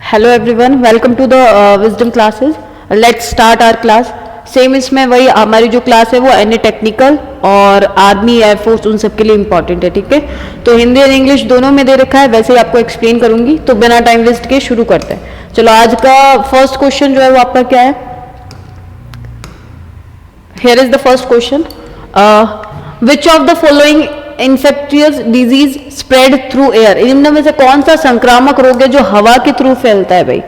Hello everyone, welcome to the Wisdom classes. Let's start our class. Same इसमें वही हमारी जो क्लास है वो एनए टेक्निकल और आर्मी एयरफोर्स उन सब के लिए इंपॉर्टेंट है, ठीक है। तो हिंदी और इंग्लिश दोनों में दे रखा है, वैसे ही आपको एक्सप्लेन करूंगी। तो बिना टाइम वेस्ट के शुरू करते हैं। चलो, आज का फर्स्ट क्वेश्चन जो है वो आपका क्या है। Here is the first question, which of the following infectious disease spread through air. इनमें में से कौन सा संक्रामक रोग है जो हवा के थ्रू फैलता है भाई?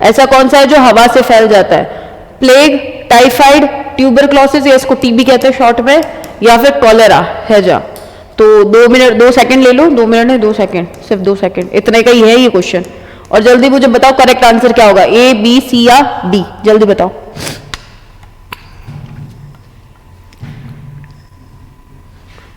ऐसा कौन सा है जो हवा से फैल जाता है? प्लेग, टाइफाइड, ट्यूबरक्लोसिस या इसको टीबी कहते हैं शॉर्ट में, या फिर कॉलेरा, हैजा। तो 2 सेकंड ले लो, 2 मिनट है, 2 सेकंड, सिर्फ 2 सेकंड, इतने का ही है ये क्वेश्चन। और जल्दी मुझे बताओ करेक्ट आंसर क्या होगा, ए, बी, सी या डी, जल्दी बताओ।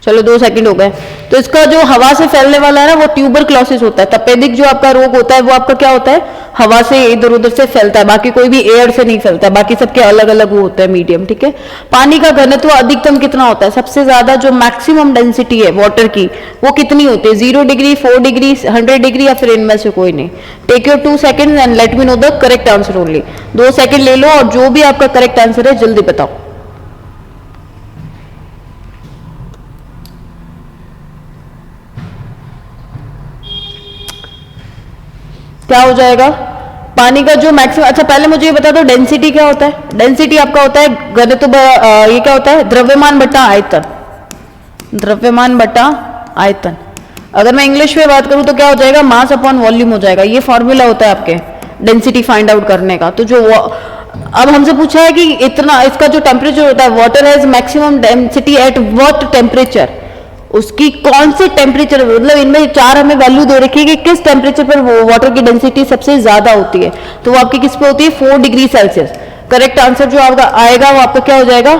चलो 2 सेकंड हो गए। तो इसका जो हवा से फैलने वाला है ना वो ट्यूबरक्लोसिस होता है। तपेदिक जो आपका रोग होता है वो आपका क्या होता है, हवा से इधर उधर से फैलता है, बाकी कोई भी एयर से नहीं फैलता है, बाकी सबके अलग अलग वो होता है मीडियम, ठीक है। पानी का घनत्व अधिकतम कितना होता है? सबसे ज्यादा जो मैक्सिमम डेंसिटी है वाटर की वो कितनी होती है? 0 डिग्री, 4 डिग्री, 100 डिग्री या फिर इनमें से कोई नहीं? Take your 2 second and let me know the correct answer only. 2 second ले लो और जो भी आपका करेक्ट आंसर है जल्दी बताओ। क्या हो जाएगा? पानी का जो मैक्सिमम, अच्छा पहले मुझे ये बता दो डेंसिटी क्या होता है। डेंसिटी आपका होता है घनत्व, ये क्या होता है? द्रव्यमान बटा आयतन। द्रव्यमान बटा आयतन। अगर मैं इंग्लिश में बात करूं तो क्या हो जाएगा? मास अपॉन वॉल्यूम हो जाएगा। ये फॉर्मूला होता है आपके डेंसिटी फाइंड आउट करने का। तो जो अब हमसे पूछा है कि इतना इसका जो टेम्परेचर होता है, water has maximum density at what temperature, उसकी कौन से टेम्परेचर, मतलब इनमें 4 हमें वैल्यू दे रखी है कि किस टेम्परेचर पर वाटर की डेंसिटी सबसे ज्यादा होती है। तो वो आपकी किस पे होती है? 4 डिग्री सेल्सियस। करेक्ट आंसर जो आपका आएगा वो आपका क्या हो जाएगा?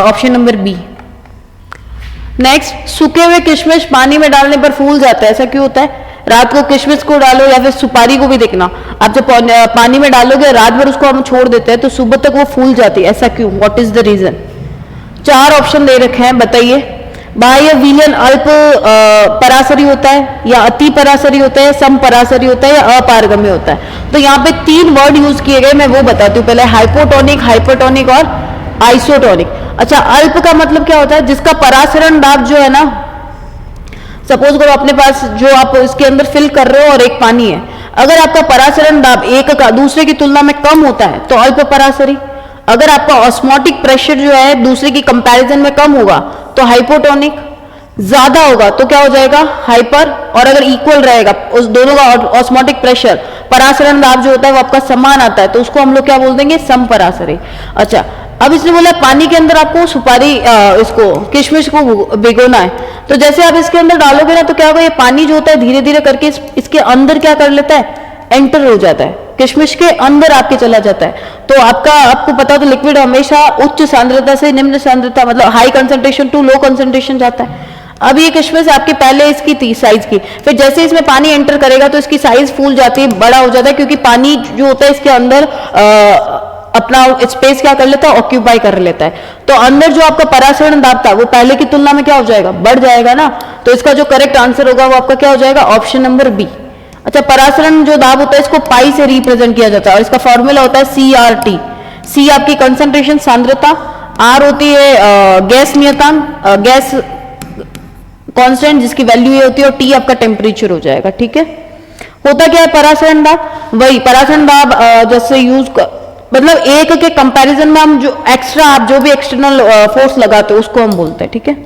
Option number B. नेक्स्ट, सूखे हुए किशमिश पानी में डालने पर फूल जाता है, ऐसा क्यों होता है? रात को किशमिश को डालो या फिर सुपारी को भी देखना, आप जब पानी में डालोगे रात भर उसको हम छोड़ देते हैं तो सुबह तक वो फूल जाती है, ऐसा क्यों? What is the reason? 4 option दे रखे हैं, बताइए। बाह्य विलयन अल्प परासरी होता है, या अति परासरी होता है, सम परासरी होता है, या अपारगम्य होता है। तो यहाँ पे 3 वर्ड यूज किए गए, मैं वो बताती हूँ पहले। हाइपोटोनिक, हाइपरटोनिक और आइसोटोनिक। अच्छा, अल्प का मतलब क्या होता है? जिसका परासरण दाब जो है ना, सपोज करो अपने पास जो आप इसके अंदर फिल कर रहे हो और एक पानी है, अगर आपका परासरण दाब एक का दूसरे की तुलना में कम होता है तो अल्प परासरी। अगर आपका ऑस्मोटिक प्रेशर जो है दूसरे की कंपैरिजन में कम होगा तो हाइपोटोनिक। ज्यादा होगा तो क्या हो जाएगा? हाइपर। और अगर इक्वल रहेगा उस दोनों का ऑस्मोटिक प्रेशर, परासरण दाब जो होता है वो आपका समान आता है, तो उसको हम लोग क्या बोल देंगे? सम परासरी। अच्छा, अब इसने बोला पानी के अंदर आपको सुपारी, इसको किशमिश को भिगोना है। तो जैसे आप इसके अंदर डालोगे ना तो क्या होगा? ये पानी जो होता है धीरे धीरे करके इसके अंदर क्या कर लेता है? एंटर हो जाता है, किशमिश के अंदर आपके चला जाता है। तो आपको पता हो तो लिक्विड हमेशा उच्च सांद्रता से निम्न सांद्रता, मतलब high concentration to low concentration जाता है। अब ये किशमिश आपके पहले इसकी थी साइज की, फिर जैसे इसमें पानी एंटर करेगा तो इसकी साइज फूल जाती है, बड़ा हो जाता है, क्योंकि पानी जो होता है इसके अंदर अपना स्पेस क्या कर लेता है? ऑक्यूपाई कर लेता है। तो अंदर जो आपका परासरण दाब था वो पहले की तुलना में क्या हो जाएगा? बढ़ जाएगा ना। तो इसका जो करेक्ट आंसर होगा वो आपका क्या हो जाएगा? Option number B. अच्छा, परासरण जो दाब होता है इसको पाई से रिप्रेजेंट किया जाता है और इसका फॉर्मूला होता है CRT। सी आपकी कंसंट्रेशन सांद्रता, आर होती है गैस नियतांक, गैस कांस्टेंट जिसकी वैल्यू ये होती है, और टी आपका टेम्परेचर हो जाएगा, ठीक है। होता क्या है परासरण दाब? वही परासरण दाब जैसे यूज मतलब एक के कंपैरिजन में हम जो एक्स्ट्रा, आप जो भी एक्सटर्नल फोर्स लगाते हो उसको हम बोलते हैं, ठीक है।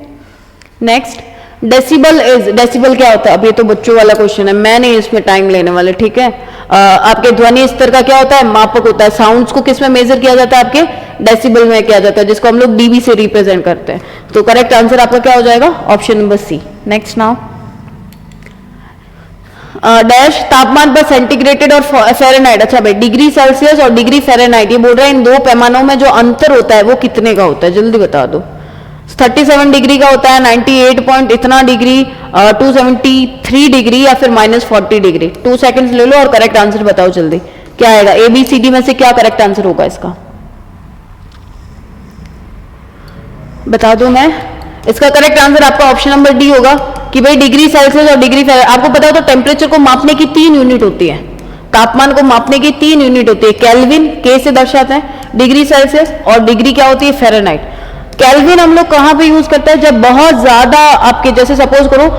नेक्स्ट, डेसिबल इज, डेसिबल क्या होता है? अब ये तो बच्चों वाला क्वेश्चन है, मैं नहीं इसमें टाइम लेने वाले, ठीक है। आपके ध्वनि स्तर का क्या होता है? मापक होता है। साउंड्स को किस में मेजर किया जाता है? आपके डेसिबल में किया जाता है, जिसको हम लोग डीबी से रिप्रेजेंट करते हैं। तो करेक्ट आंसर आपका क्या हो जाएगा? Option number C. Next now, dash तापमान पर सेंटीग्रेटेड और फ़ारेनहाइट। अच्छा भाई, डिग्री सेल्सियस और डिग्री फ़ारेनहाइट, ये बोल रहे हैं इन 2 पैमानों में जो अंतर होता है वो कितने का होता है? जल्दी बता दो। 37 डिग्री का होता है, 98 पॉइंट इतना डिग्री, 273 डिग्री या फिर -40 डिग्री। 2 सेकंड्स ले लो और करेक्ट आंसर बताओ जल्दी, क्या आएगा? ABCD में से क्या करेक्ट आंसर होगा इसका? बता दो मैं। इसका करेक्ट आंसर आपका ऑप्शन नंबर डी होगा कि भाई डिग्री सेल्सियस और डिग्री फ़ारेनहाइट। आपको पता हो तो टेम्परेचर को मापने की 3 यूनिट होती है, तापमान को मापने की 3 यूनिट होती है, केल्विन के से दर्शाते हैं, डिग्री सेल्सियस, और डिग्री क्या होती है, फ़ारेनहाइट। केल्विन हम लोग कहाँ पे यूज करते हैं, जब बहुत ज्यादा आपके जैसे सपोज करो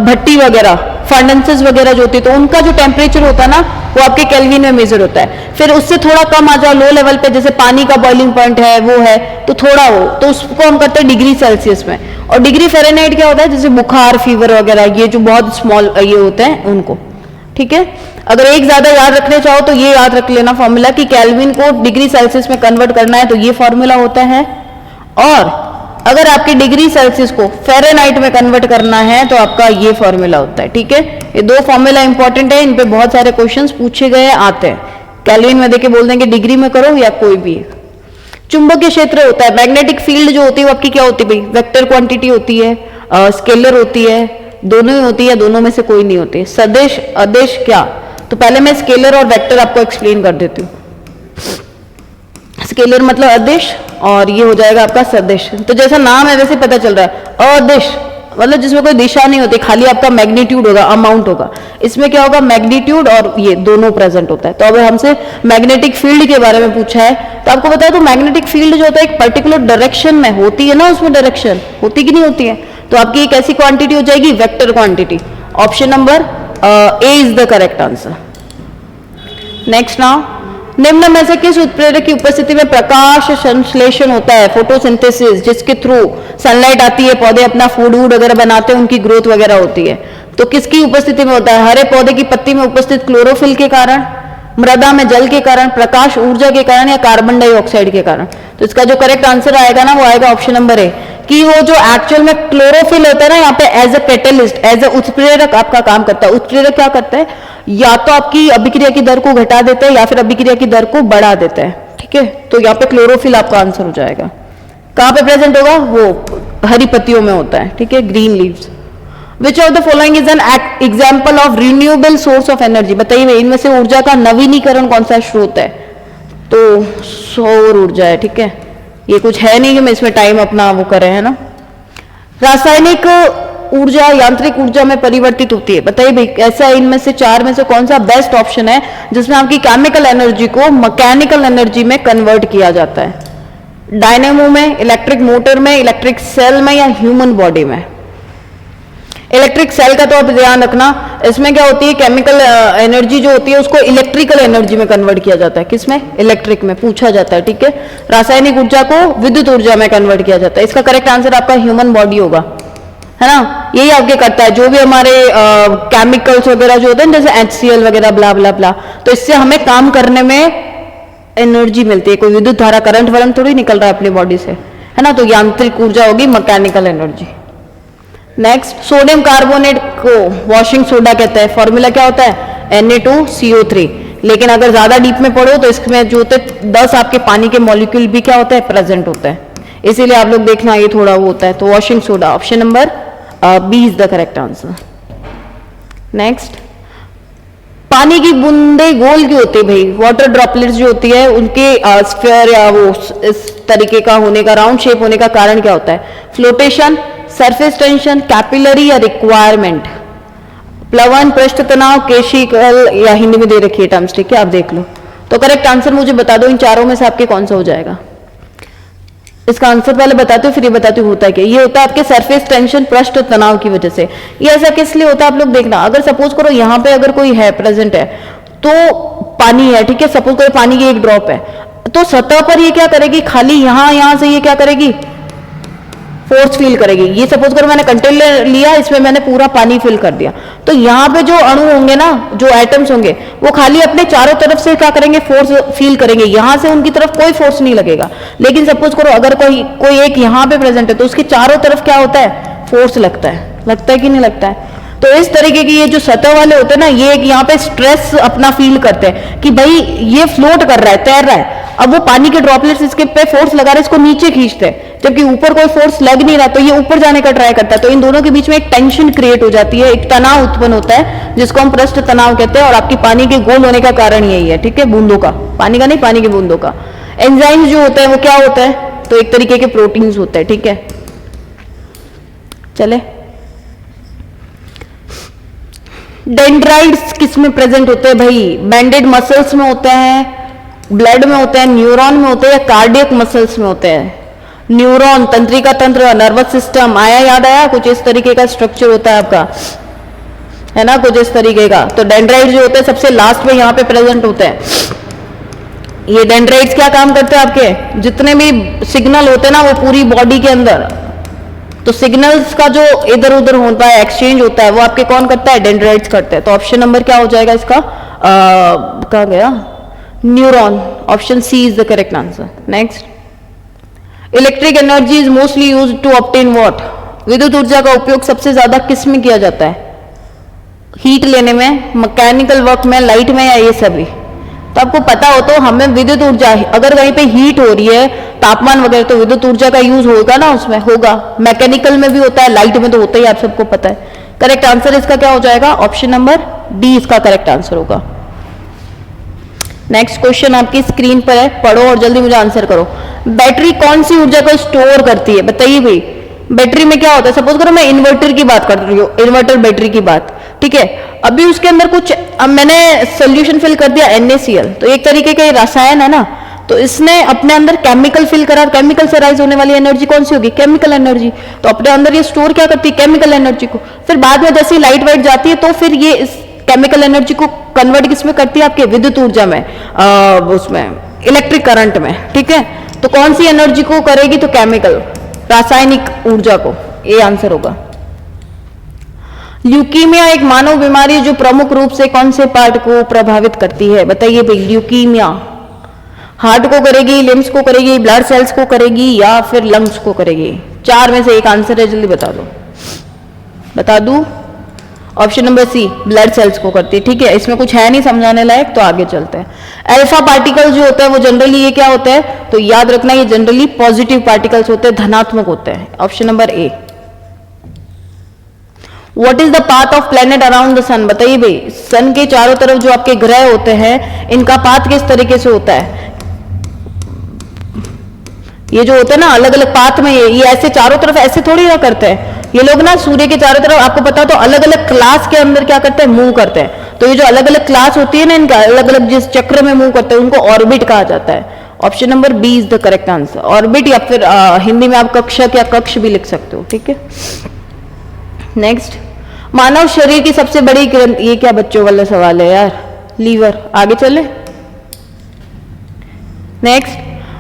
भट्टी वगैरह, फर्नेसेस वगैरह जो होती है, तो उनका जो टेम्परेचर होता है ना वो आपके केल्विन में मेजर होता है। फिर उससे थोड़ा कम आ जाओ, लो लेवल पे, जैसे पानी का बॉइलिंग पॉइंट है वो है, तो थोड़ा हो, तो उसको हम करते हैं डिग्री सेल्सियस में। और डिग्री फ़ारेनहाइट क्या होता है, जैसे बुखार, फीवर वगैरह, ये जो बहुत स्मॉल ये होते हैं उनको, ठीक है। अगर एक ज्यादा याद रखने चाहो तो ये याद रख लेना फॉर्मूला कि केल्विन को डिग्री सेल्सियस में कन्वर्ट करना है, तो ये फॉर्मूला होता है। और अगर आपकी डिग्री सेल्सियस को फ़ारेनहाइट में कन्वर्ट करना है तो आपका ये फॉर्मूला होता है, ठीक है। ये दो फॉर्मूला इंपॉर्टेंट है, इन पे बहुत सारे क्वेश्चंस पूछे गए आते हैं। केल्विन में देके बोल देंगे डिग्री में करो या कोई भी। चुंबकीय क्षेत्र होता है, मैग्नेटिक फील्ड जो होती है वो आपकी क्या होती है भाई, वेक्टर क्वांटिटी होती है, स्केलर होती है, दोनों ही होती है, दोनों में से कोई नहीं होती। सदिश, अदिश क्या, तो पहले मैं स्केलर और वेक्टर आपको एक्सप्लेन कर देती हूँ। स्केलर मतलब अदिश और ये हो जाएगा आपका सदिश। तो जैसा नाम है वैसे पता चल रहा है, अदिश मतलब जिसमें कोई दिशा नहीं होती, खाली आपका मैग्नीट्यूड होगा, अमाउंट होगा। इसमें क्या होगा, मैग्नीट्यूड और ये दोनों प्रेजेंट होता है। तो अब हमसे मैग्नेटिक फील्ड के बारे में पूछा है, तो आपको पता है तो मैग्नेटिक फील्ड जो होता है एक पर्टिकुलर डायरेक्शन में होती है ना, उसमें डायरेक्शन होती कि नहीं होती है, तो आपकी एक ऐसी क्वांटिटी हो जाएगी vector quantity. Option number A is the correct answer. Next now, निम्न में से किस उत्प्रेरक की उपस्थिति में प्रकाश संश्लेषण होता है, फोटोसिंथेसिस, जिसके थ्रू सनलाइट आती है, पौधे अपना फूड वूड वगैरह बनाते हैं, उनकी ग्रोथ वगैरह होती है, तो किसकी उपस्थिति में होता है, हरे पौधे की पत्ती में उपस्थित क्लोरोफिल के कारण, मृदा में जल के कारण, प्रकाश ऊर्जा के कारण, या कार्बन डाइऑक्साइड के कारण। तो इसका जो करेक्ट आंसर आएगा ना वो आएगा ऑप्शन नंबर ए, कि वो जो एक्चुअल में क्लोरोफिल होता है ना यहाँ पे as a catalyst, as a उत्प्रेरक आपका काम करता है। उत्प्रेरक क्या करता है, या तो आपकी अभिक्रिया की दर को घटा देता है या फिर अभिक्रिया की दर को बढ़ा देता है, ठीक है। तो यहाँ पे क्लोरोफिल आपका आंसर हो जाएगा। कहाँ पे प्रेजेंट होगा, वो हरी पत्तियों में होता है, ठीक है, green leaves. Which of the following is an example of renewable source of energy, बताइए इनमें से ऊर्जा का नवीनीकरण कौन सा स्रोत है, तो सौर ऊर्जा है, ठीक है। ये कुछ है नहीं कि मैं इसमें टाइम अपना वो करे, है ना। रासायनिक ऊर्जा यांत्रिक ऊर्जा में परिवर्तित होती है, बताइए भाई ऐसा इनमें से चार में से कौन सा बेस्ट ऑप्शन है जिसमें आपकी केमिकल एनर्जी को मैकेनिकल एनर्जी में कन्वर्ट किया जाता है। डायनेमो में, इलेक्ट्रिक मोटर में, इलेक्ट्रिक सेल में, या ह्यूमन बॉडी में। इलेक्ट्रिक सेल का तो आप ध्यान रखना, इसमें क्या होती है केमिकल एनर्जी जो होती है उसको इलेक्ट्रिकल एनर्जी में कन्वर्ट किया जाता है, किसमें, इलेक्ट्रिक में पूछा जाता है, ठीक है। रासायनिक ऊर्जा को विद्युत ऊर्जा में कन्वर्ट किया जाता है। इसका करेक्ट आंसर आपका ह्यूमन बॉडी होगा, है ना। यही आपके करता है जो भी हमारे केमिकल्स वगैरह जो होते हैं जैसे HCl वगैरह ब्ला ब्ला ब्ला, तो इससे हमें काम करने में एनर्जी मिलती है, कोई विद्युत धारा करंट वरंट थोड़ी निकल रहा है अपनी बॉडी से, है ना। तो यांत्रिक ऊर्जा होगी mechanical energy. Next, sodium carbonate को वॉशिंग सोडा कहते हैं, फॉर्मूला क्या होता है Na2CO3। लेकिन अगर ज्यादा डीप में पढ़ो तो इसमें जो होते 10 आपके पानी के मॉलिक्यूल भी क्या होता है, प्रेजेंट होता है, इसीलिए आप लोग देखना ये थोड़ा वो होता है। तो washing soda option number B is the correct answer. Next, पानी की बूंदे गोल की होती है भाई, वाटर ड्रॉपलेट्स जो होती है उनके स्फीयर या वो इस तरीके का होने का, राउंड शेप होने का कारण क्या होता है, फ्लोटेशन, सरफेस टेंशन, कैपिलरी, या रिक्वायरमेंट। प्लवन, पृष्ठ तनाव, केशिकल, या हिंदी में दे रखी है टर्म्स, ठीक है, आप देख लो। तो करेक्ट आंसर मुझे बता दो इन चारों में से आपके कौन सा हो जाएगा। इसका आंसर पहले बताती हूँ फिर ये बताती हूँ होता है क्या। ये होता है आपके सरफेस टेंशन, पृष्ठ तनाव की वजह से। ये ऐसा किस लिए होता है आप लोग देखना, अगर सपोज करो यहाँ पे अगर कोई है प्रेजेंट है तो पानी है, ठीक है, सपोज करो पानी की एक ड्रॉप है, तो सतह पर ये क्या करेगी, खाली यहां से ये क्या करेगी, फोर्स फील करेगी। ये सपोज करो मैंने कंटेनर लिया, इसमें मैंने पूरा पानी फिल कर दिया, तो यहाँ पे जो अणु होंगे ना, जो एटम्स होंगे, वो खाली अपने चारों तरफ से क्या करेंगे, फोर्स फील करेंगे, यहाँ से उनकी तरफ कोई फोर्स नहीं लगेगा। लेकिन सपोज करो अगर कोई एक यहाँ पे प्रेजेंट है तो उसके चारों तरफ क्या होता है, फोर्स लगता है कि नहीं लगता है। तो इस तरीके की ये जो सतह वाले होते हैं ना, ये एक यहाँ पे स्ट्रेस अपना फील करते हैं कि भाई ये फ्लोट कर रहा है, तैर रहा है। अब वो पानी के ड्रॉपलेट्स इसके पे फोर्स लगा रहे, इसको नीचे खींचते हैं, जबकि ऊपर कोई फोर्स लग नहीं रहा, तो ये ऊपर जाने का ट्राई करता है। तो इन दोनों के बीच में एक टेंशन क्रिएट हो जाती है, एक तनाव उत्पन्न होता है जिसको हम पृष्ठ तनाव कहते हैं। और आपकी पानी के गोल होने का कारण यही है, ठीक है, बूंदों का, पानी का नहीं, पानी के बूंदों का। एंजाइम्स जो होते हैं वो क्या होता है, तो एक तरीके के प्रोटीन्स होते हैं, ठीक है। चले, डेंड्राइट्स किस में प्रेजेंट होते हैं भाई? बैंडेड मसल्स में होते हैं, ब्लड में होते हैं, न्यूरॉन में होते हैं, या कार्डियक मसल्स में होते हैं? न्यूरॉन, तंत्रिका तंत्र, नर्वस सिस्टम, आया याद आया? कुछ इस तरीके का स्ट्रक्चर होता है आपका, है ना, कुछ इस तरीके का। तो डेंड्राइट जो होते हैं सबसे लास्ट में यहाँ पे प्रेजेंट होते हैं। ये डेंड्राइट्स क्या काम करते हैं? आपके जितने भी सिग्नल होते हैं ना वो पूरी बॉडी के अंदर, तो सिग्नल्स का जो इधर उधर होता है, एक्सचेंज होता है, वो आपके कौन करता है? डेंड्राइट्स करते हैं। तो ऑप्शन नंबर क्या हो जाएगा इसका? कहाँ गया? Neuron. Option C is the correct answer. Next, electric energy is mostly use to obtain what? विद्युत ऊर्जा का उपयोग सबसे ज्यादा किस में किया जाता है? हीट लेने में, मैकेनिकल वर्क में, लाइट में, या ये सभी? तो आपको पता हो तो हमें विद्युत ऊर्जा, अगर कहीं पे हीट हो रही है, तापमान वगैरह, तो विद्युत ऊर्जा का यूज होगा ना, उसमें होगा। मैकेनिकल में भी होता है, लाइट में तो होता ही, आप सबको पता है। करेक्ट आंसर इसका क्या हो जाएगा? ऑप्शन नंबर डी इसका करेक्ट आंसर होगा। नेक्स्ट क्वेश्चन आपकी स्क्रीन पर है, पढ़ो और जल्दी मुझे आंसर करो। बैटरी कौन सी ऊर्जा को स्टोर करती है? बताइए भाई। बैटरी में क्या होता है? सपोज करो मैं इन्वर्टर की बात कर रही हूँ, इन्वर्टर बैटरी की बात, ठीक है। अभी उसके अंदर कुछ, अब मैंने सोल्यूशन फिल कर दिया NaCl, तो एक तरीके का रसायन है ना, तो इसने अपने अंदर केमिकल फिल करा, केमिकल से राइज होने वाली एनर्जी कौन सी होगी? Chemical energy. तो अपने अंदर ये स्टोर क्या करती है? केमिकल एनर्जी को। फिर बाद में जैसे लाइट वाइट जाती है तो फिर ये इस केमिकल एनर्जी को कन्वर्ट किसमें करती है? आपके विद्युत ऊर्जा में, उसमें इलेक्ट्रिक करंट में, ठीक है। तो कौन सी एनर्जी को करेगी? तो केमिकल, रासायनिक ऊर्जा को। ये आंसर होगा। ल्यूकीमिया एक मानव बीमारी है जो प्रमुख रूप से कौन से पार्ट को प्रभावित करती है? बताइए भाई। ल्यूकीमिया हार्ट को करेगी, लिम्स को करेगी, ब्लड सेल्स को करेगी, या फिर लंग्स को करेगी? चार में से एक आंसर है, जल्दी बता दो। बता दूं? Option number C, blood cells को करती है, ठीक है। इसमें कुछ है नहीं समझाने लायक, तो आगे चलते हैं। अल्फा पार्टिकल जो होता है वो जनरली ये क्या होता है? तो याद रखना, ये जनरली पॉजिटिव पार्टिकल्स होते हैं, धनात्मक होते हैं। Option number A. What is the path of planet around the sun? बताइए भाई। सन के चारों तरफ जो आपके ग्रह होते हैं, इनका पाथ किस तरीके से होता है? ये जो होता है ना अलग अलग पाथ में, ये ऐसे चारों तरफ ऐसे थोड़ी ना करते हैं ये लोग ना। सूर्य के चारों तरफ आपको पता तो अलग अलग क्लास के अंदर क्या करते हैं? मूव करते हैं। तो ये जो अलग अलग क्लास होती है ना, इनका अलग अलग जिस चक्र में मूव करते हैं उनको ऑर्बिट कहा जाता है। Option number B is the correct answer. Orbit, या फिर हिंदी में आप कक्षक या कक्ष भी लिख सकते हो, ठीक है। नेक्स्ट, मानव शरीर की सबसे बड़ी ग्रंथि, ये क्या बच्चों वाला सवाल है यार? लीवर। आगे चले। Next,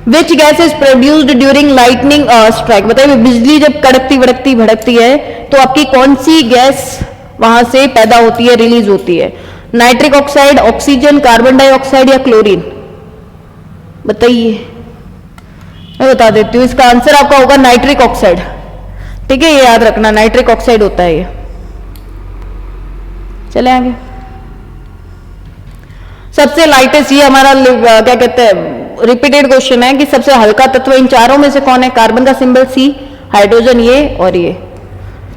which gas is produced during lightning strike? बताइए, बिजली जब कड़कती भड़कती भड़कती है तो आपकी कौन सी गैस वहां से पैदा होती है, रिलीज होती है? Nitric oxide, oxygen, carbon dioxide, या क्लोरीन? बताइए। मैं बता देती हूँ, इसका आंसर आपका होगा नाइट्रिक ऑक्साइड, ठीक है। ये याद रखना, नाइट्रिक ऑक्साइड होता है ये। चले आगे। सबसे लाइटेस्ट, ये हमारा क्या कहते हैं, रिपीटेड क्वेश्चन है कि सबसे हल्का तत्व इन चारों में से कौन है? कार्बन का सिंबल सी, हाइड्रोजन ये और ये।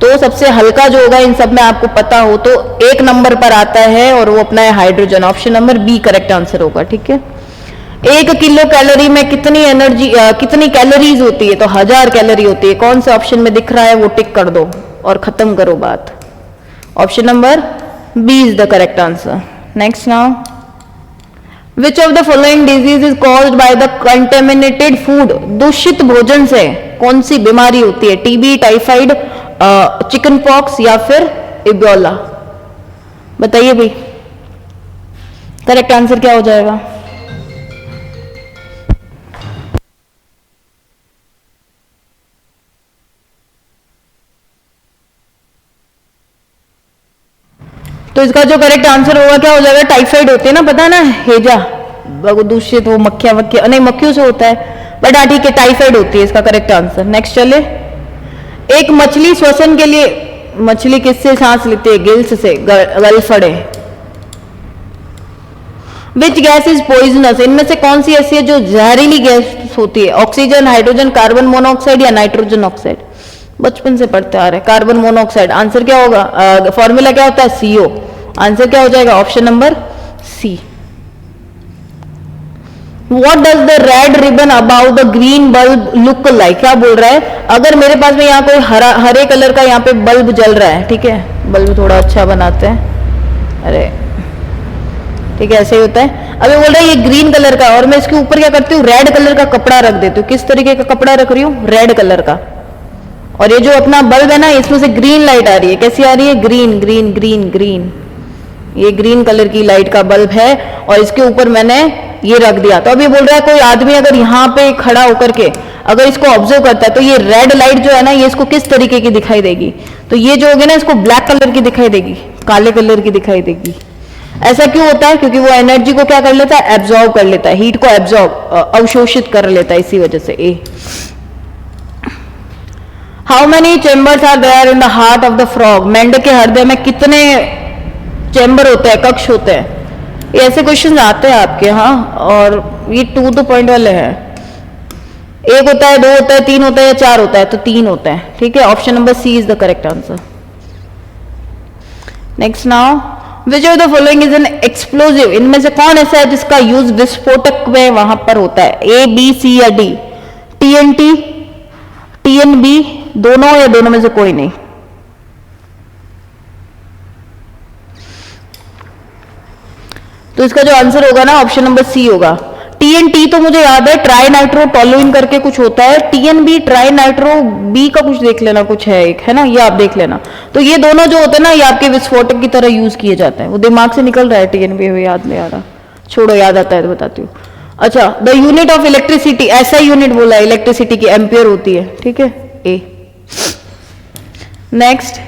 तो सबसे हल्का जो होगा इन सब में आपको पता हो तो एक नंबर पर आता है और वो अपना है hydrogen. Option number B correct answer होगा, ठीक है। 1 किलो कैलोरी में कितनी एनर्जी, कितनी कैलोरीज होती है? तो 1000 कैलोरी होती है। कौन से ऑप्शन में दिख रहा है वो टिक कर दो और खत्म करो बात। Option number B is the correct answer. Next now, which of the following disease is caused by the contaminated food? दूषित भोजन से कौन सी बीमारी होती है? टीबी, टाइफाइड, चिकन पॉक्स, या फिर इबोला? बताइए भाई, करेक्ट आंसर क्या हो जाएगा? तो इसका जो करेक्ट आंसर होगा क्या हो जाएगा? टाइफाइड होते हैं ना, पता है ना, हेजा, दूषित वो मक्खियां वक्खियां, नहीं मक्खियों से होता है, बट हाँ ठीक है, टाइफाइड होती है इसका करेक्ट आंसर। नेक्स्ट चले। एक मछली श्वसन के लिए, मछली किससे सांस लेती है? गिल्स से, गलफड़े। Which gas is poisonous? इनमें से कौन सी ऐसी है जो जहरीली गैस होती है? ऑक्सीजन, हाइड्रोजन, कार्बन मोनोऑक्साइड, या नाइट्रोजन ऑक्साइड? बचपन से पढ़ते आ रहे हैं, कार्बन मोनोऑक्साइड। आंसर क्या होगा? फॉर्मूला क्या होता है? CO। आंसर क्या हो जाएगा? Option number C. What does the red ribbon about the green bulb look like? क्या बोल रहा है? अगर मेरे पास में यहाँ कोई हरे कलर का यहाँ पे बल्ब जल रहा है, ठीक है, बल्ब थोड़ा अच्छा बनाते हैं, अरे ठीक है, ऐसे ही होता है। अभी बोल रहा है ये ग्रीन कलर का, और मैं इसके ऊपर क्या करती हूँ, रेड कलर का कपड़ा रख देती हूँ। किस तरीके का कपड़ा रख रही हूँ, रेड कलर का। और ये जो अपना बल्ब है ना, इसमें से ग्रीन लाइट आ रही है। कैसी आ रही है, ग्रीन ग्रीन ग्रीन ग्रीन। ये ग्रीन कलर की लाइट का बल्ब है, और इसके ऊपर मैंने ये रख दिया। तो अभी बोल रहा है कोई आदमी अगर यहाँ पे खड़ा होकर के अगर इसको ऑब्जर्व करता है, तो ये रेड लाइट जो है ना, ये इसको किस तरीके की दिखाई देगी, तो ये जो होगी ना, इसको ब्लैक कलर की दिखाई देगी, काले कलर की दिखाई देगी। ऐसा क्यों होता है, क्योंकि वो एनर्जी को क्या कर लेता है, एब्जॉर्ब कर लेता है, हीट को एब्जॉर्ब अवशोषित कर लेता है, इसी वजह से। A how many chambers are there in the heart of the frog, मेंढक के हृदय में कितने चेंबर होते हैं, कक्ष होते हैं। ये ऐसे क्वेश्चन आते हैं आपके, हाँ, और ये 2 पॉइंट वाले हैं। एक होता है, 2 होता है, 3 होता है या 4 होता है, तो 3 होता है। ठीक है, option number C is the correct answer. Next now, which of the following is an explosive, इनमें से कौन ऐसा है जिसका यूज विस्फोटक में वहां पर होता है, ए बी सी या डी, टीएनटी, टीएनबी, दोनों या दोनों में से कोई नहीं। तो इसका जो आंसर होगा ना, ऑप्शन नंबर सी होगा। टीएनटी तो मुझे याद है, ट्राई नाइट्रो टोलुइन करके कुछ होता है। टीएनबी, ट्राई नाइट्रो बी का कुछ देख लेना, कुछ है एक, है ना, ये आप देख लेना। तो ये दोनों जो होते हैं ना, ये आपके विस्फोटक की तरह यूज किए जाते हैं। वो दिमाग से निकल रहा है, टीएनबी याद नहीं आ रहा, छोड़ो, याद आता है तो बताती हूँ। अच्छा, द यूनिट ऑफ इलेक्ट्रिसिटी, ऐसा यूनिट बोला है इलेक्ट्रिसिटी की, एम्पियर होती है। ठीक है, A. Next,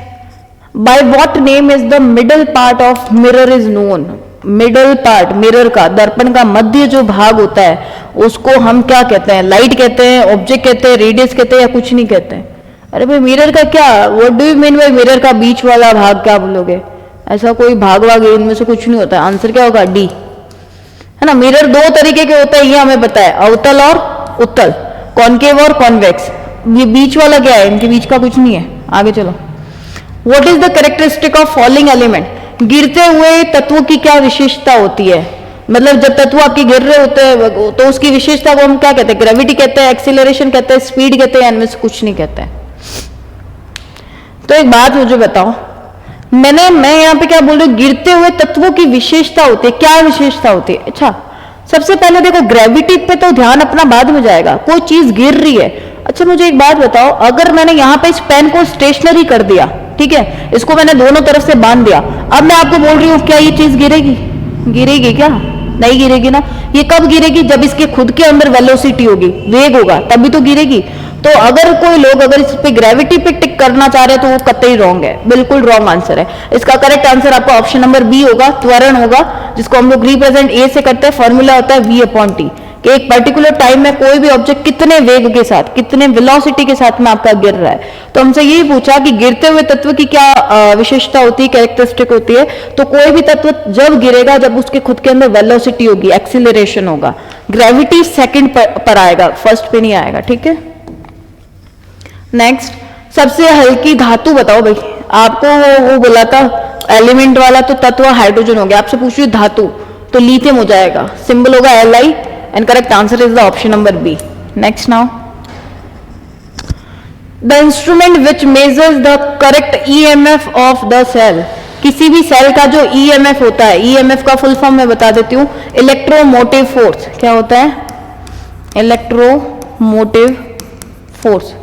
by what name is the middle part of mirror is known, middle part mirror का, दर्पण का मध्य जो भाग होता है, उसको हम क्या कहते हैं, लाइट कहते हैं, ऑब्जेक्ट कहते हैं, रेडियस कहते हैं, या कुछ नहीं कहते हैं। अरे भाई मिरर का क्या, what do you mean by mirror का बीच वाला भाग क्या बोलोगे, ऐसा कोई भाग वाग इनमें से कुछ नहीं होता है। आंसर क्या होगा, डी, है ना। मिरर 2 तरीके के होते हैं, ये हमें पता है, अवतल और उत्तल, कॉनकेव और कॉन्वेक्स। ये बीच वाला क्या है, इनके बीच का कुछ नहीं है। आगे चलो, what is the characteristic of falling element, गिरते हुए तत्वों की क्या विशेषता होती है, मतलब जब तत्व आपके गिर रहे होते हैं तो उसकी विशेषता को हम क्या कहते हैं, ग्रेविटी कहते हैं, एक्सीलरेशन कहते हैं, स्पीड कहते हैं, इनमें से कुछ नहीं कहते हैं। तो एक बात मुझे बताओ, मैं यहाँ पे क्या बोल रही हूँ, गिरते हुए तत्वों की विशेषता होती है, क्या विशेषता होती है। अच्छा, सबसे पहले देखो, ग्रेविटी पे तो ध्यान अपना बाद में जाएगा, कोई चीज गिर रही है। अच्छा मुझे एक बात बताओ, अगर मैंने यहाँ पे इस पेन को स्टेशनरी कर दिया, ठीक है, इसको मैंने दोनों तरफ से बांध दिया, अब मैं आपको बोल रही हूँ क्या ये चीज गिरेगी, गिरेगी क्या, नहीं गिरेगी ना। ये कब गिरेगी, जब इसके खुद के अंदर वेलोसिटी होगी, वेग होगा, तभी तो गिरेगी। तो अगर कोई लोग अगर इस पे ग्रेविटी पे टिक करना चाह रहे हैं तो वो कतई रॉन्ग है, बिल्कुल रॉन्ग आंसर है। इसका करेक्ट आंसर आपका ऑप्शन नंबर बी होगा, त्वरण होगा, जिसको हम लोग रिप्रेजेंट ए से करते हैं, फॉर्मूला होता है v/t, कि एक पर्टिकुलर टाइम में कोई भी ऑब्जेक्ट कितने वेग के साथ, कितने वेलोसिटी के साथ में आपका गिर रहा है। तो हमसे यही पूछा कि गिरते हुए तत्व की क्या विशेषता होती है, कैरेक्टरिस्टिक होती है। तो कोई भी तत्व जब गिरेगा जब उसके खुद के अंदर वेलोसिटी होगी, एक्सीलरेशन होगा। ग्रेविटी सेकंड पर आएगा, फर्स्ट पे नहीं आएगा, ठीक है। नेक्स्ट, सबसे हल्की धातु बताओ भाई, आपको वो बोला था एलिमेंट वाला, तो तत्व हाइड्रोजन हो गया। आपसे पूछ रही धातु तो लिथियम हो जाएगा, सिंबल होगा Li, and correct answer is the option number B. Next now, the instrument which measures the correct EMF of the cell, किसी भी सेल का जो EMF होता है, EMF का फुल फॉर्म मैं बता देती हूँ, इलेक्ट्रोमोटिव फोर्स। क्या होता है, इलेक्ट्रोमोटिव फोर्स।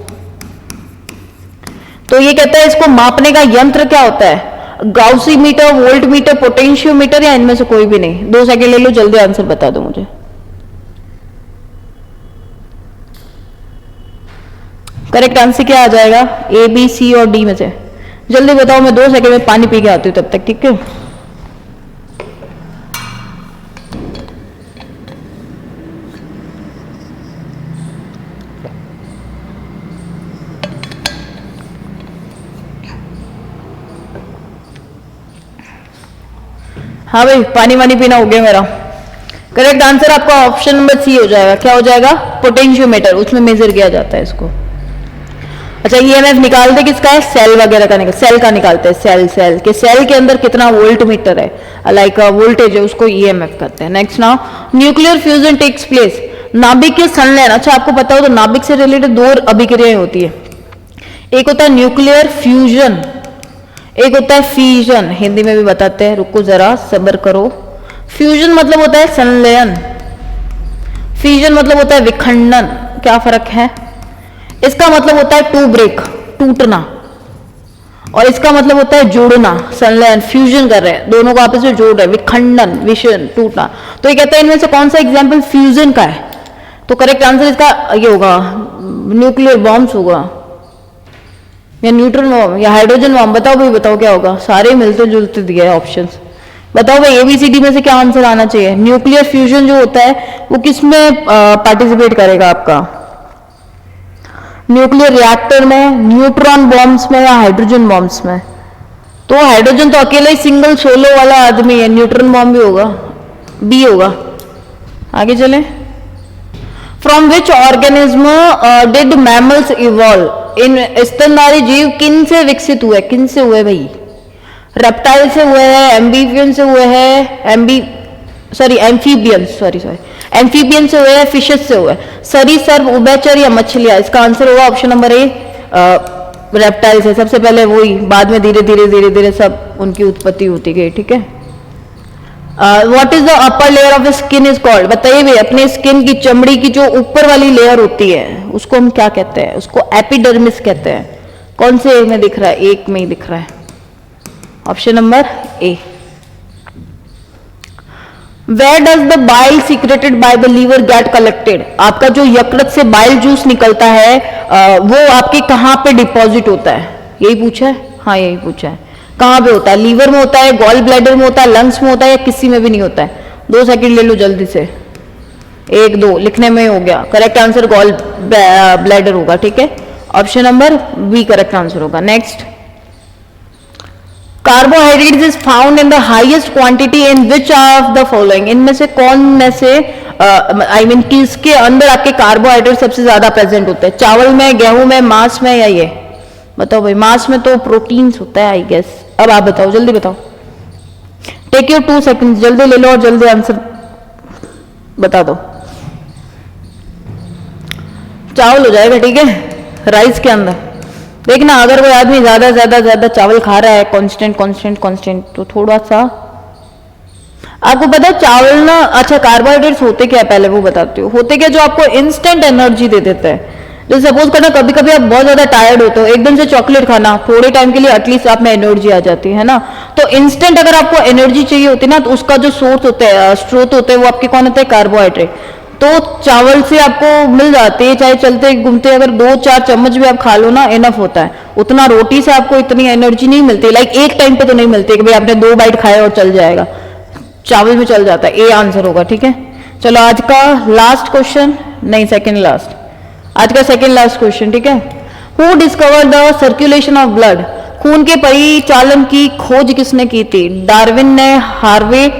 तो ये कहता है इसको मापने का यंत्र क्या होता है, गाउसी मीटर, वोल्ट मीटर, पोटेंशियोमीटर, या इनमें से कोई भी नहीं। 2 सेकंड ले लो, जल्दी आंसर बता दो मुझे। करेक्ट आंसर क्या आ जाएगा, ए, बी, सी और डी में से जल्दी बताओ। मैं 2 सेकंड में पानी पी के आती हूँ तब तक, ठीक है। हाँ भाई, पानी वानी पीना हो गया मेरा। करेक्ट आंसर आपका ऑप्शन नंबर सी हो जाएगा। क्या हो जाएगा, पोटेंशियोमीटर, उसमें मेजर किया जाता है इसको। अच्छा, EMF निकालते किसका है, सेल वगैरह का सेल का निकालते हैं, सेल के अंदर कितना वोल्ट मीटर है, लाइक वोल्टेज है, उसको EMF कहते हैं। Next now, nuclear fusion takes place, नाभिक के संलयन। अच्छा आपको पता हो तो नाभिक से रिलेटेड 2 अभिक्रियाएं होती है, एक होता है न्यूक्लियर फ्यूजन, एक होता है फ्यूजन, हिंदी में भी बताते हैं, रुको जरा सब्र करो। फ्यूजन मतलब होता है संलयन, फ्यूजन मतलब होता है विखंडन। क्या फर्क है? इसका मतलब होता है टू ब्रेक, टूटना, और इसका मतलब होता है जोड़ना, संलयन, फ्यूजन कर रहे हैं, दोनों को आपस में जोड़ रहे हैं, विखंडन, विषन, टूटना। तो ये कहता है इनमें से कौन सा एग्जाम्पल फ्यूजन का है? तो करेक्ट आंसर इसका ये होगा, न्यूक्लियर बॉम्ब्स होगा, या न्यूट्रॉन बॉम्ब, या हाइड्रोजन बॉम्ब। बताओ भाई, बताओ क्या होगा? सारे मिलते जुलते दिए हैं ऑप्शंस। बताओ भाई एबीसीडी में से क्या आंसर आना चाहिए? न्यूक्लियर फ्यूजन जो होता है वो किस में पार्टिसिपेट करेगा आपका? न्यूक्लियर रिएक्टर में, न्यूट्रॉन बॉम्ब्स में, या हाइड्रोजन बॉम्ब्स में? तो हाइड्रोजन तो अकेले ही सिंगल सोलो वाला आदमी है, न्यूट्रॉन बॉम्ब भी होगा, बी होगा। आगे चले। From which organism did mammals evolve? इन स्तनधारी जीव किन से विकसित हुए? किन से हुए भाई? रेप्टाइल से हुए हैं, एम्बीबियन से हुए हैं, एम्फीबियन से हुए हैं, फिशेस से हुए हैं, सरीसृप, उभयचर या मछलियां? इसका आंसर होगा ऑप्शन नंबर ए, रेप्टाइल से। सबसे पहले वही, बाद में धीरे धीरे सब उनकी उत्पत्ति होती गई। ठीक है। What is the upper layer of skin is called? बताइए भाई, अपने स्किन की, चमड़ी की जो ऊपर वाली लेयर होती है उसको हम क्या कहते हैं? उसको एपिडर्मिस कहते हैं। कौन से में दिख रहा है? एक में ही दिख रहा है, option number A. Where does the bile secreted by the liver get collected? आपका जो यकृत से बाइल जूस निकलता है वो आपके कहाँ पे डिपॉजिट होता है? यही पूछा है, हाँ यही पूछा है। कहाँ पे होता है? लीवर में होता है, गॉल ब्लैडर में होता है, लंग्स में होता है, या किसी में भी नहीं होता है? 2 सेकंड ले लो जल्दी से, 1 2 लिखने में हो गया। करेक्ट आंसर गॉल ब्लैडर होगा। ठीक है, option number B correct answer होगा। Next, carbohydrates is found in the highest quantity in which of the following? इनमें से कौन में से किसके अंदर आपके कार्बोहाइड्रेट सबसे ज्यादा प्रेजेंट होते हैं? चावल में, गेहूं में, मांस में, या ये? बताओ भाई। मांस में तो प्रोटीन्स होता है आई गेस। अब आप बताओ, जल्दी बताओ, टेक योर 2 सेकंड, जल्दी ले लो और जल्दी आंसर बता दो। चावल हो जाएगा। ठीक है, राइस के अंदर देखना, अगर कोई आदमी ज्यादा चावल खा रहा है कांस्टेंट, तो थोड़ा सा आपको पता है चावल ना, अच्छा कार्बोहाइड्रेट्स होते क्या है पहले वो बताती हूँ। होते क्या, जो आपको इंस्टेंट एनर्जी दे देते हैं। जैसे सपोज करना कभी कभी आप बहुत ज्यादा टायर्ड होते हो, एकदम से चॉकलेट खाना, थोड़े टाइम के लिए एटलीस्ट आप में एनर्जी आ जाती है ना। तो इंस्टेंट अगर आपको एनर्जी चाहिए होती है ना, तो उसका जो सोर्स होता है, स्रोत होते हैं, वो आपके कौन होते हैं? कार्बोहाइड्रेट। तो चावल से आपको मिल जाती है, चाहे चलते घूमते अगर 2-4 चम्मच भी आप खा लो ना, इनफ होता है। उतना रोटी से आपको इतनी एनर्जी नहीं मिलती, लाइक एक टाइम पे तो नहीं मिलती कि भाई आपने 2 बाइट खाया और चल जाएगा। चावल में चल जाता है, ए आंसर होगा। ठीक है, चलो आज का लास्ट क्वेश्चन, नहीं सेकंड लास्ट, आज का सेकंड लास्ट क्वेश्चन। ठीक है, who discover the circulation of blood? खून के परिचालन की खोज किसने की थी? डार्विन ने, हार्वे,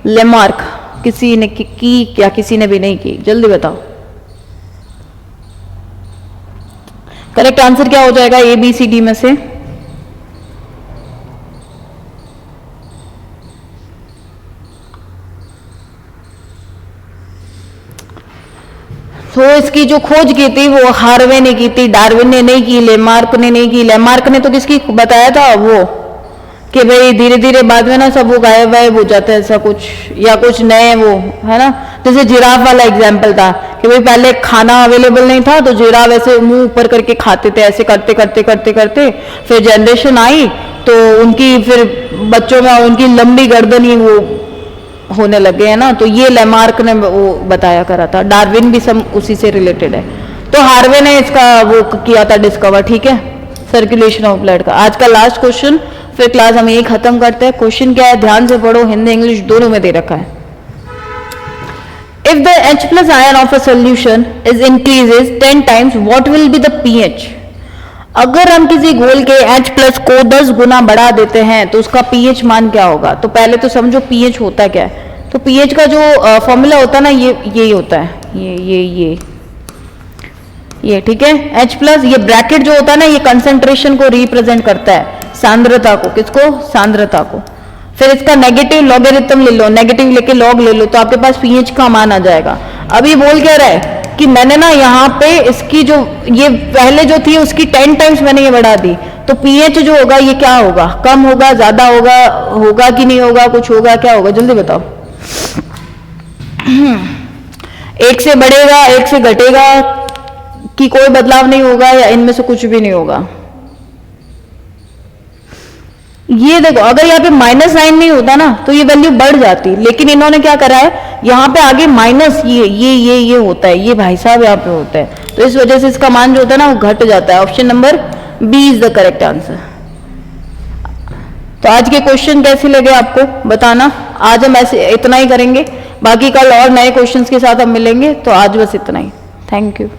लेमार्क? किसी ने की या किसी ने भी नहीं की? जल्दी बताओ। करेक्ट आंसर क्या हो जाएगा ए बी सी डी में से? तो इसकी जो खोज की थी वो हार्वे ने की थी, डार्विन ने नहीं की, लेमार्क ने नहीं की। लेमार्क ने तो किसकी बताया था वो, कि भाई धीरे धीरे बाद में ना सब वो गायब हो जाते हैं, ऐसा कुछ, या कुछ नए वो है ना। जैसे जिराफ वाला एग्जाम्पल था कि भाई पहले खाना अवेलेबल नहीं था तो जिराफ ऐसे मुंह ऊपर करके खाते थे, ऐसे करते करते करते करते फिर जनरेशन आई तो उनकी फिर बच्चों में उनकी लंबी गर्दन ही वो होने लगे है ना। तो ये लेमार्क ने वो बताया करा था। डार्विन भी सब उसी से रिलेटेड है। तो हार्वे ने इसका वो किया था डिस्कवर। ठीक है, सर्कुलेशन ऑफ ब्लड का। आज का लास्ट क्वेश्चन, फिर क्लास हम यही खत्म करते हैं। क्वेश्चन क्या है ध्यान से पढ़ो, हिंदी इंग्लिश दोनों में दे रखा है। If the H+ ion of a solution is increases 10 times what will be the pH? अगर हम किसी घोल के H+ को 10 गुना बढ़ा देते हैं तो उसका pH मान क्या होगा? तो पहले तो समझो pH होता क्या है। तो pH का जो फॉर्मूला होता है ना, यही होता है, ये ठीक है। H+, ये ब्रैकेट जो होता है ना, ये कंसेंट्रेशन को रिप्रेजेंट करता है, सांद्रता को। किसको? सांद्रता को। फिर इसका नेगेटिव लॉगरिथम ले लो, नेगेटिव लेके लॉग ले लो, तो आपके पास pH का मान आ जाएगा। अब ये बोल क्या रहा है कि मैंने ना यहाँ पे इसकी जो ये पहले जो थी उसकी 10 टाइम्स मैंने ये बढ़ा दी, तो पीएच जो होगा ये क्या होगा, कम होगा, ज्यादा होगा, होगा कि नहीं होगा, कुछ होगा, क्या होगा, जल्दी बताओ। एक से बढ़ेगा, एक से घटेगा, कि कोई बदलाव नहीं होगा, या इनमें से कुछ भी नहीं होगा। ये देखो, अगर यहाँ पे -9 नहीं होता ना तो ये वैल्यू बढ़ जाती, लेकिन इन्होंने क्या करा है, यहाँ पे आगे माइनस ये होता है, ये भाई साहब यहाँ पे होता है, तो इस वजह से इसका मान जो होता है ना वो घट जाता है। Option number B is the correct answer. तो आज के क्वेश्चन कैसे लगे आपको बताना। आज हम ऐसे इतना ही करेंगे, बाकी कल और नए क्वेश्चंस के साथ हम मिलेंगे। तो आज बस इतना ही। Thank you.